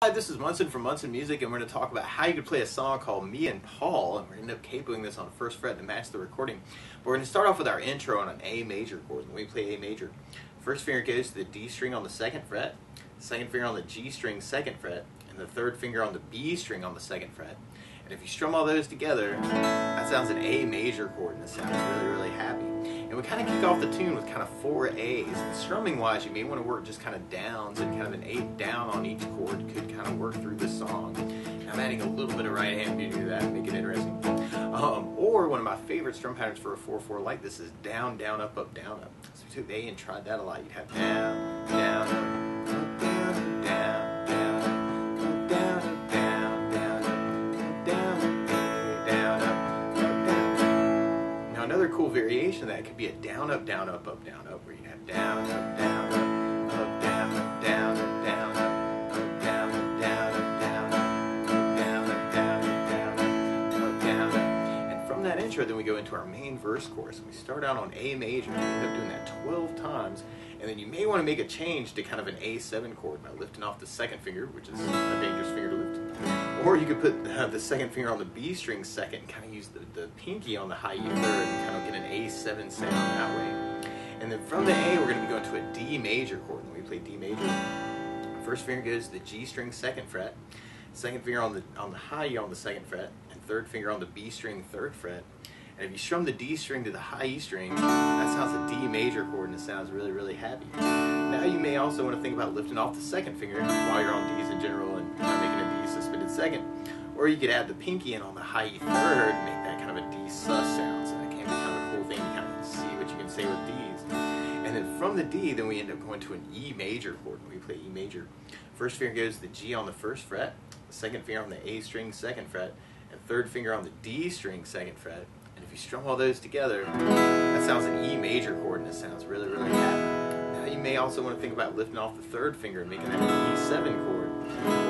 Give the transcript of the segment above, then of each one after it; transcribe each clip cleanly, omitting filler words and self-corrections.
Hi, this is Munson from Munson Music, and we're going to talk about how you can play a song called Me and Paul, and we're going to end up capoing this on the first fret to match the recording. But we're going to start off with our intro on an A major chord. When we play A major, first finger goes to the D string on the second fret, second finger on the G string second fret, and the third finger on the B string on the second fret. And if you strum all those together, that sounds an A major chord, and it sounds really, really happy. And we kind of kick off the tune with kind of 4 A's. And strumming wise, you may want to work just kind of downs, and kind of an 8 down on each chord could kind of work through the song. And I'm adding a little bit of right hand beauty to that and make it interesting. Or one of my favorite strum patterns for a 4/4 like this is down, down, up, up, down, up. So if you took the A and tried that a lot, you'd have down, down, up, down, down, down, up, down, up, down, down, up, down, down, up, down. Now another cool variation of that could be a down, up, down, up, up, down, up, where you'd have down, up, down, up, down, up, down, up, down, up, up, down, up, down, up, down, up, down, up, down, up, down, up, down, up. And from that intro, then we go into our main verse chorus. We start out on A major, and we end up doing that 12 times. And then you may want to make a change to kind of an A7 chord by lifting off the second finger, which is a dangerous finger to lift. Or you could put the second finger on the B string second and kind of use the pinky on the high E third and kind of get an A7 sound that way. And then from the A, we're going to be going to a D major chord. When we play D major, first finger goes to the G string second fret, second finger on the high E on the second fret, and third finger on the B string third fret. And if you strum the D string to the high E string, that sounds a D major chord, and it sounds really, really happy. Now you may also want to think about lifting off the second finger while you're on Ds in general and making a D suspended second. Or you could add the pinky in on the high E third and make that kind of a D sus sound. So that can be kind of a cool thing to kind of see what you can say with Ds. And then from the D, then we end up going to an E major chord. When we play E major, first finger goes to the G on the first fret, second finger on the A string second fret, and third finger on the D string second fret. And if you strum all those together, that sounds an E major chord, and it sounds really, really happy. Now you may also want to think about lifting off the third finger and making that an E7 chord.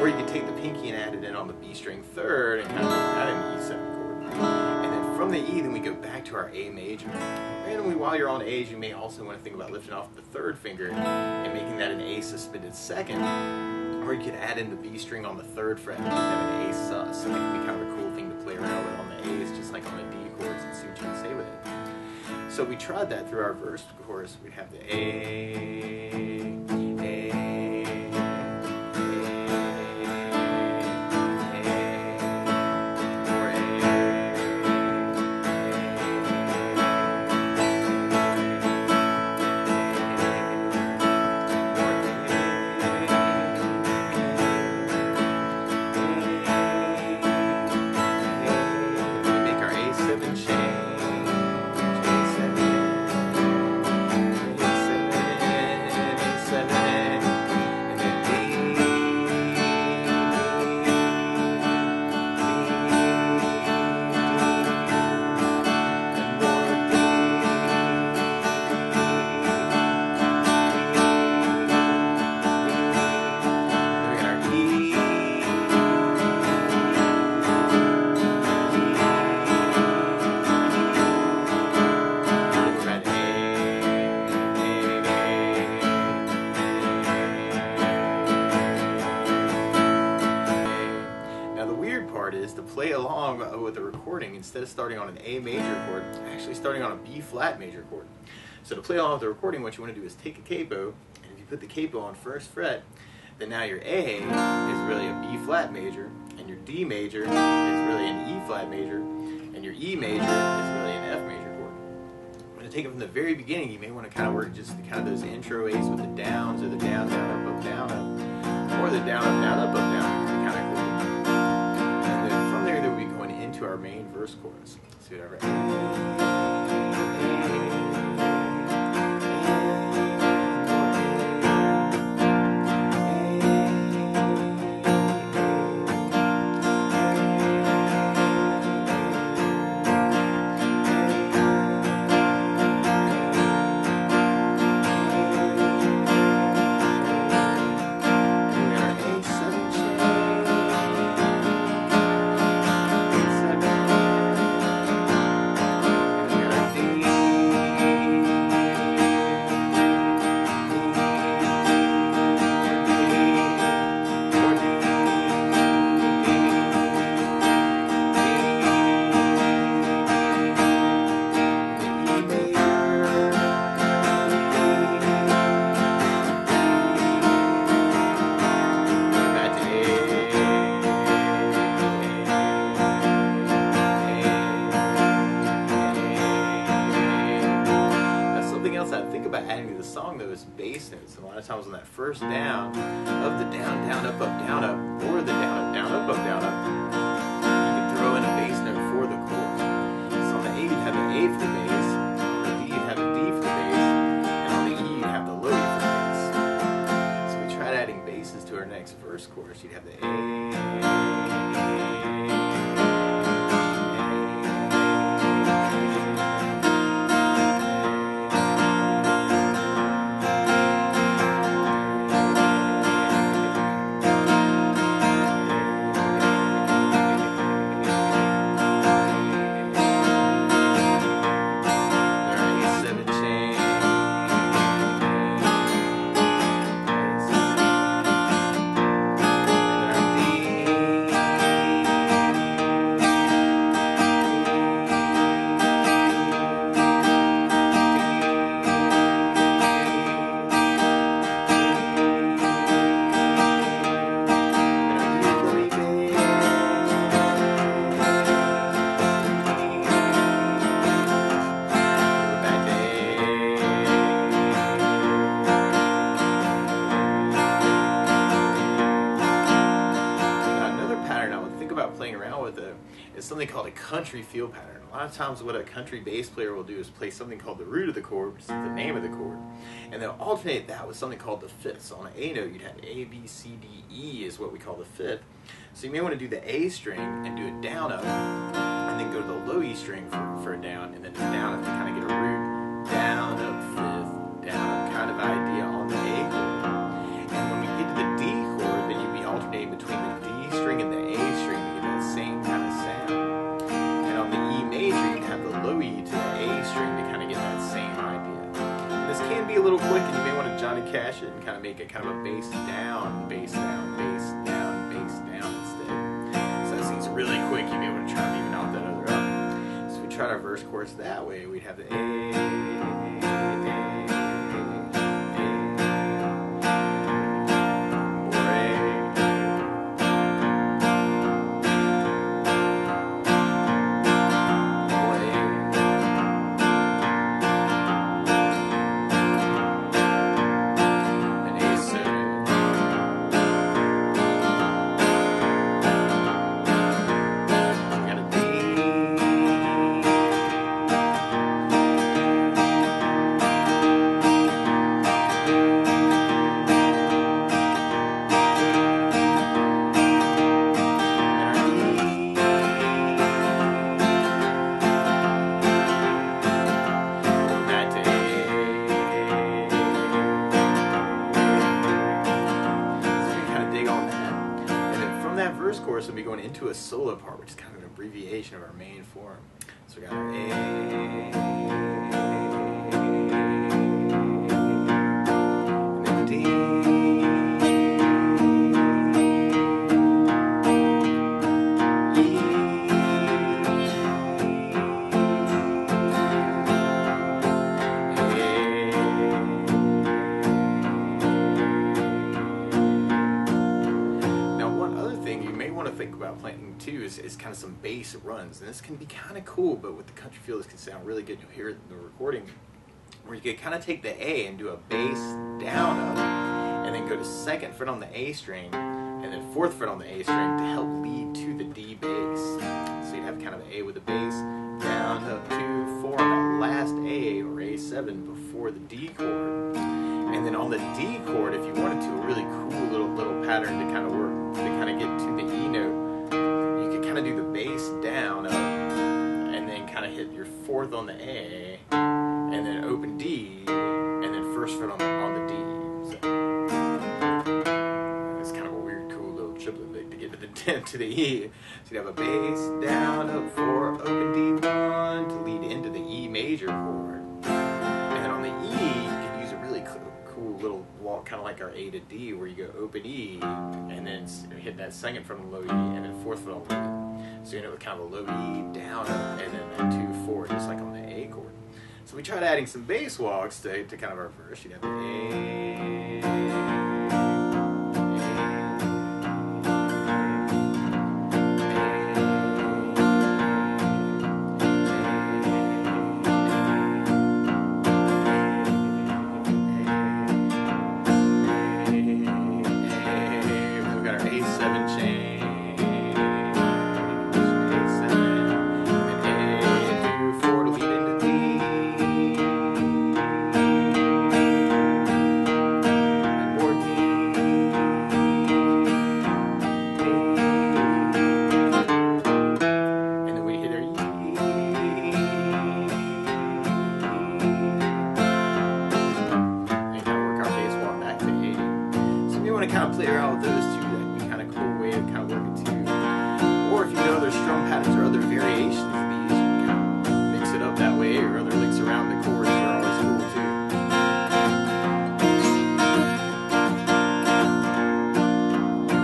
Or you could take the pinky and add it in on the B string third and kind of make that an E7 chord. And then from the E, then we go back to our A major. Randomly, while you're on A's, you may also want to think about lifting off the third finger and making that an A suspended second. Or you could add in the B string on the third fret and make that an A sus. So that can be kind of a cool thing to play around with on the A's, just like on the D chords, and see what you can say with it. So we tried that through our verse chorus. We'd have the A, is to play along with the recording. Instead of starting on an A major chord, actually starting on a B flat major chord. So to play along with the recording, what you want to do is take a capo, and if you put the capo on first fret, then now your A is really a B flat major, and your D major is really an E flat major, and your E major is really an F major chord. I'm going to take it from the very beginning. You may want to kind of work just kind of those intro A's with the downs, or the down, down, up, down, up, or the down, up, down, up, down. It's kind of cool. To our main verse chorus. Let's see whatever. notes. And a lot of times on that first down of the down, down, up, or the down, down, up, down, up, you can throw in a bass note for the chord. So on the A, you'd have the A for the bass, on the D, you'd have the D for the bass, and on the E, you'd have the low E for the bass. So we tried adding basses to our next verse chorus. You'd have the A. Playing around with it is something called a country feel pattern. A lot of times what a country bass player will do is play something called the root of the chord, which is the name of the chord, and they'll alternate that with something called the fifth. So on an A note, you'd have A, B, C, D, E is what we call the fifth. So you may want to do the A string and do a down up, and then go to the low E string for a down, and then a down up to kind of get a root, down up, fifth, down up kind of idea on the A chord. And when we get to the D chord, then you'd be alternating between the D string and the A string to get that same kind of sound. And on the E major, you'd have the low E to the A string to kind of get that same idea. And this can be a little quick, and you may want to Johnny Cash it and kind of make it kind of a bass down, bass down, bass down, bass down instead. So that seems really quick. You may want to try to even out that other up. So we tried our verse chorus that way. We'd have the A. Chorus will be going into a solo part, which is kind of an abbreviation of our main form. So we got our A, and then D, E, think about playing too is kind of some bass runs, and this can be kind of cool, but with the country feel this can sound really good. You'll hear it in the recording where you can kind of take the A and do a bass down up, and then go to second fret on the A string and then fourth fret on the A string to help lead to the D bass. So you'd have kind of an A with a bass down up 2 4 on that last A or A7 before the D chord, and then on the D chord, if you wanted to, a really cool little pattern to kind of work to kind of get to the E note, you could kind of do the bass down up and then kind of hit your fourth on the A and then open D and then first fret on the D. So it's kind of a weird, cool little triplet to get to the to the E. So you'd have a bass down up 4 open D1 to lead into the E major chord, and then on the E you can use a really cool little walk, kind of like our A to D, where you go open E and then hit that second from the low E and then fourth fret on the low E. So you end up with kind of a low E down up and then that 2 4 just like on the A chord. So we tried adding some bass walks to kind of our verse. You'd have the A. around with those two, that'd be kind of cool way to kind of work it too. Or if you know other strum patterns or other variations of these, you can kind of mix it up that way, or other licks around the chords are always cool too.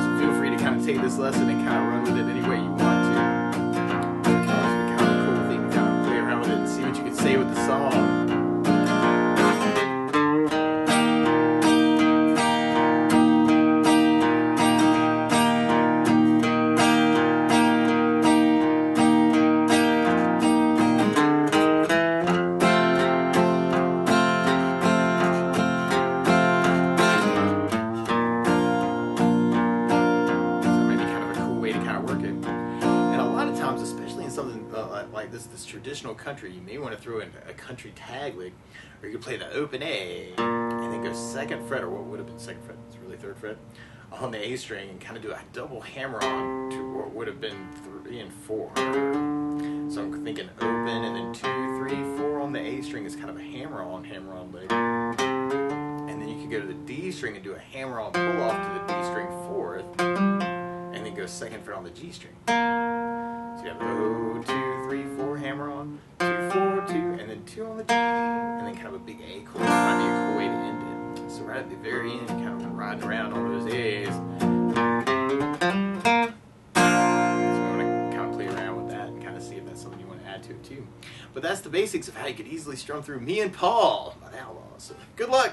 So feel free to kind of take this lesson and kind of run with it any way you want to. It's kind of a cool thing to kind of play around with it and see what you can say with the song. Like this traditional country, you may want to throw in a country tag lick, or you could play the open A and then go 2nd fret, or what would have been 2nd fret, it's really 3rd fret, on the A string, and kind of do a double hammer on to what would have been 3 and 4. So I'm thinking open and then 2, 3, 4 on the A string is kind of a hammer on lick, and then you could go to the D string and do a hammer on pull off to the D string 4th, and then go 2nd fret on the G string. So you have O, 2, 3, 4, hammer on, 2, 4, 2, and then 2 on the G, and then kind of a big A chord. Might be a cool way to end it. So right at the very end, kind of riding around on those A's. So we want to kind of play around with that and kind of see if that's something you want to add to it too. But that's the basics of how you could easily strum through Me and Paul by the Outlaws. So good luck!